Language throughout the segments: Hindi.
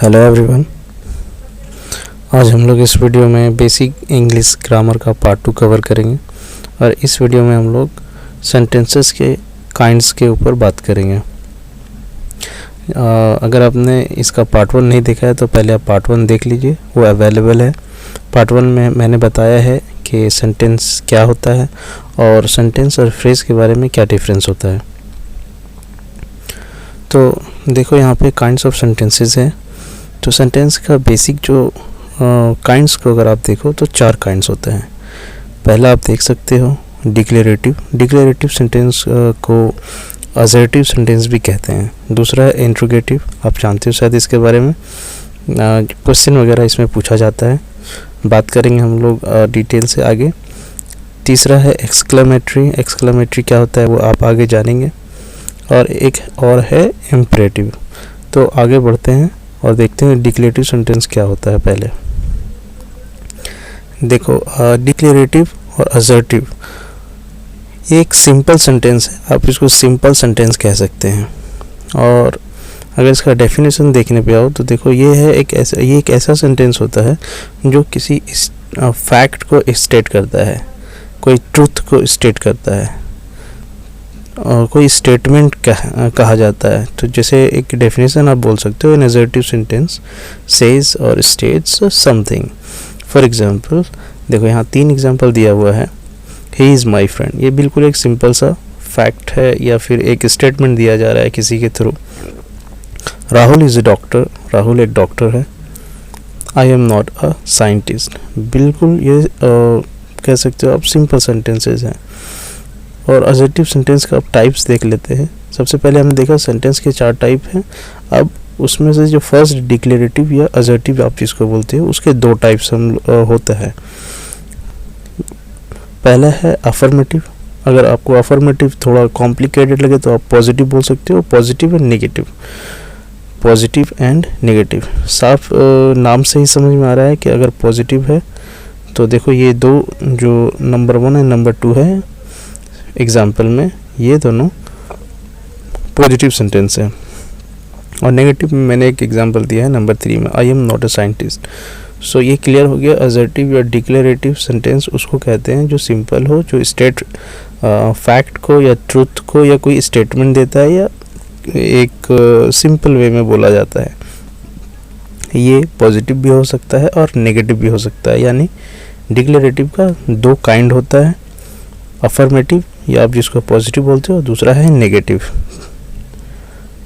Hello everyone. आज हम लोग इस वीडियो में बेसिक इंग्लिश ग्रामर का पार्ट 2 कवर करेंगे और इस वीडियो में हम लोग सेंटेंसेस के काइंड्स के ऊपर बात करेंगे। अगर आपने इसका पार्ट 1 नहीं देखा है तो पहले आप पार्ट 1 देख लीजिए, वो अवेलेबल है। पार्ट 1 में मैंने बताया है कि सेंटेंस क्या होता है और सेंटेंस और फ्रेज़ के बारे में क्या डिफरेंस होता है। तो देखो यहाँ पे काइंड्स ऑफ सेंटेंसेस हैं। तो सेंटेंस का बेसिक जो काइंड्स को अगर आप देखो तो 4 काइंड्स होते हैं। पहला आप देख सकते हो डिक्लेरेटिव सेंटेंस को असर्टिव सेंटेंस भी कहते हैं। दूसरा है इंट्रोगेटिव, आप जानते हो शायद इसके बारे में, क्वेश्चन वगैरह इसमें पूछा जाता है, बात करेंगे हम लोग डिटेल से आगे। तीसरा है एक्सक्लेमेटरी क्या होता है वो आप आगे जानेंगे। और एक और है इम्परेटिव। तो आगे बढ़ते हैं और देखते हैं डिक्लेरेटिव सेंटेंस क्या होता है। पहले देखो डिक्लेरेटिव और असर्टिव एक सिंपल सेंटेंस है, आप इसको सिंपल सेंटेंस कह सकते हैं। और अगर इसका डेफिनेशन देखने पे आओ तो देखो ये एक ऐसा सेंटेंस होता है जो किसी फैक्ट को स्टेट करता है, कोई ट्रुथ को स्टेट करता है और कोई स्टेटमेंट कहा जाता है। तो जैसे एक डेफिनेशन आप बोल सकते हो, एन असर्टिव सेंटेंस सेज और स्टेट्स समथिंग। फॉर एग्जांपल देखो यहाँ 3 एग्जांपल दिया हुआ है। ही इज़ माई फ्रेंड, ये बिल्कुल एक सिंपल सा फैक्ट है या फिर एक स्टेटमेंट दिया जा रहा है किसी के through. Rahul is a doctor, Rahul एक डॉक्टर है। आई एम नॉट अ साइंटिस्ट, बिल्कुल ये कह सकते हो आप सिंपल सेंटेंसेस हैं। और असर्टिव सेंटेंस का अब टाइप्स देख लेते हैं। सबसे पहले हमने देखा सेंटेंस के 4 टाइप हैं। अब उसमें से जो फर्स्ट डिक्लेरेटिव या असर्टिव आप जिसको बोलते हो उसके 2 टाइप्स हम होता है। पहला है अफर्मेटिव। अगर आपको अफर्मेटिव थोड़ा कॉम्प्लिकेटेड लगे तो आप पॉजिटिव बोल सकते हो, पॉजिटिव एंड नेगेटिव। साफ नाम से ही समझ में आ रहा है कि अगर पॉजिटिव है तो देखो ये 2 जो नंबर 1 एंड नंबर 2 है एग्जाम्पल में, ये दोनों पॉजिटिव सेंटेंस है। और नेगेटिव में मैंने एक एग्जाम्पल दिया है नंबर 3 में, I am not a scientist. So ये क्लियर हो गया। असर्टिव या डिक्लेरेटिव सेंटेंस उसको कहते हैं जो सिंपल हो, जो स्टेट फैक्ट को या ट्रुथ को या कोई स्टेटमेंट देता है या एक सिंपल वे में बोला जाता है। ये पॉजिटिव भी हो सकता है और नेगेटिव भी हो सकता है। यानी डिक्लेरेटिव का 2 काइंड होता है, अफर्मेटिव या आप जिसको पॉजिटिव बोलते हो, दूसरा है नेगेटिव।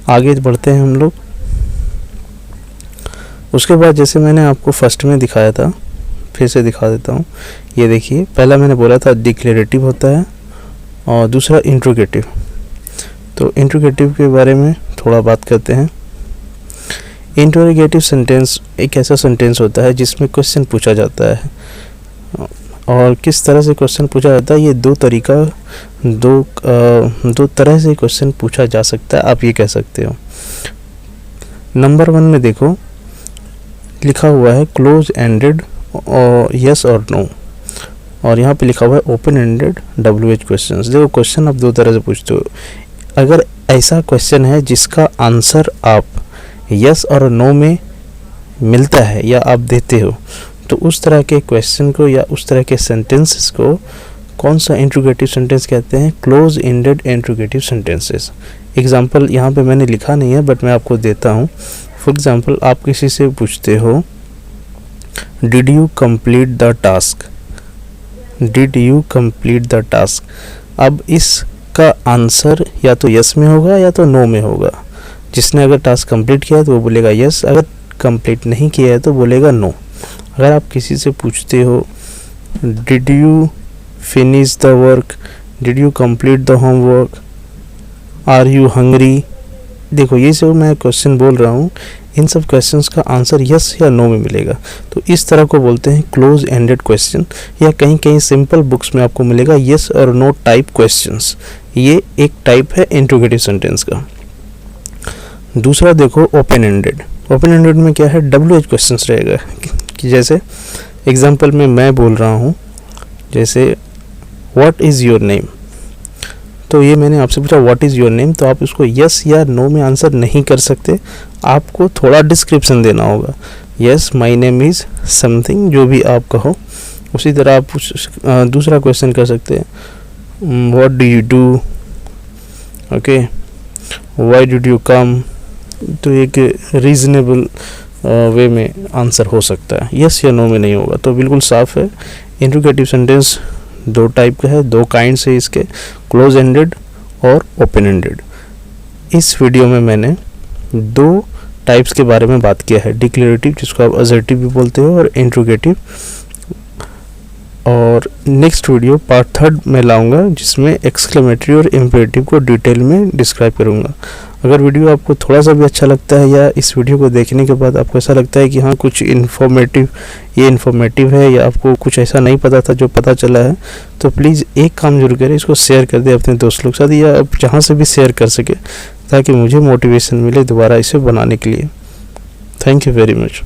आगे बढ़ते हैं हम लोग। उसके बाद जैसे मैंने आपको फर्स्ट में दिखाया था, फिर से दिखा देता हूँ। ये देखिए, पहला मैंने बोला था डिक्लेरेटिव होता है और दूसरा इंट्रोगेटिव। तो इंट्रोगेटिव के बारे में थोड़ा बात करते हैं। इंट्रोगेटिव सेंटेंस एक ऐसा सेंटेंस होता है जिसमें क्वेश्चन पूछा जाता है। और किस तरह से क्वेश्चन पूछा जाता है, ये दो तरह से क्वेश्चन पूछा जा सकता है, आप ये कह सकते हो। नंबर 1 में देखो लिखा हुआ है क्लोज एंडेड और यस और नो, और यहाँ पे लिखा हुआ है ओपन एंडेड WH क्वेश्चंस। देखो क्वेश्चन आप 2 तरह से पूछते हो। अगर ऐसा क्वेश्चन है जिसका आंसर आप यस और नो में मिलता है या आप देते हो, तो उस तरह के क्वेश्चन को या उस तरह के सेंटेंसेस को कौन सा इंट्रोगेटिव सेंटेंस कहते हैं? Close ended interrogative sentences. Example यहाँ पे मैंने लिखा नहीं है बट मैं आपको देता हूँ। फॉर एग्जांपल आप किसी से पूछते हो did you complete the task. अब इसका आंसर या तो यस में होगा या तो नो में होगा। जिसने अगर टास्क कंप्लीट किया है तो वो बोलेगा यस, अगर कंप्लीट नहीं किया है तो बोलेगा नो। अगर आप किसी से पूछते हो did you finish the work, did you complete the homework, are you hungry, देखो ये जो मैं क्वेश्चन बोल रहा हूँ इन सब क्वेश्चंस का आंसर यस या नो में मिलेगा। तो इस तरह को बोलते हैं क्लोज एंडेड क्वेश्चन, या कहीं कहीं सिंपल बुक्स में आपको मिलेगा यस और नो टाइप क्वेश्चंस। ये एक टाइप है इंट्रोगेटिव सेंटेंस का। दूसरा देखो ओपन एंडेड में क्या है? WH क्वेश्चंस रहेगा। कि जैसे एग्जांपल में मैं बोल रहा हूँ, जैसे व्हाट इज़ योर नेम, तो ये मैंने आपसे पूछा व्हाट इज़ योर नेम, तो आप उसको यस या नो में आंसर नहीं कर सकते, आपको थोड़ा डिस्क्रिप्शन देना होगा। Yes my name is something, जो भी आप कहो। उसी तरह आप दूसरा क्वेश्चन कर सकते हैं, what do you do, okay, why did you come. तो एक रीजनेबल वे में आंसर हो सकता है, यस या नो में नहीं होगा। तो बिल्कुल साफ है। इंट्रोगेटिव सेंटेंस दो टाइप का है, दो काइंड्स है इसके, क्लोज एंडेड और ओपन एंडेड। इस वीडियो में मैंने दो टाइप्स के बारे में बात किया है, डिक्लेरेटिव जिसको आप असर्टिव भी बोलते हो, और इंट्रोगेटिव। और नेक्स्ट वीडियो पार्ट 3 में लाऊंगा जिसमें एक्सक्लेमेटरी और इम्पेरेटिव को डिटेल में डिस्क्राइब करूंगा। अगर वीडियो आपको थोड़ा सा भी अच्छा लगता है या इस वीडियो को देखने के बाद आपको ऐसा लगता है कि हाँ कुछ इन्फॉर्मेटिव है या आपको कुछ ऐसा नहीं पता था जो पता चला है, तो प्लीज़ एक काम जरूर करें, इसको शेयर कर दें अपने दोस्त लोग के साथ या आप जहाँ से भी शेयर कर सके, ताकि मुझे मोटिवेशन मिले दोबारा इसे बनाने के लिए। Thank you very much.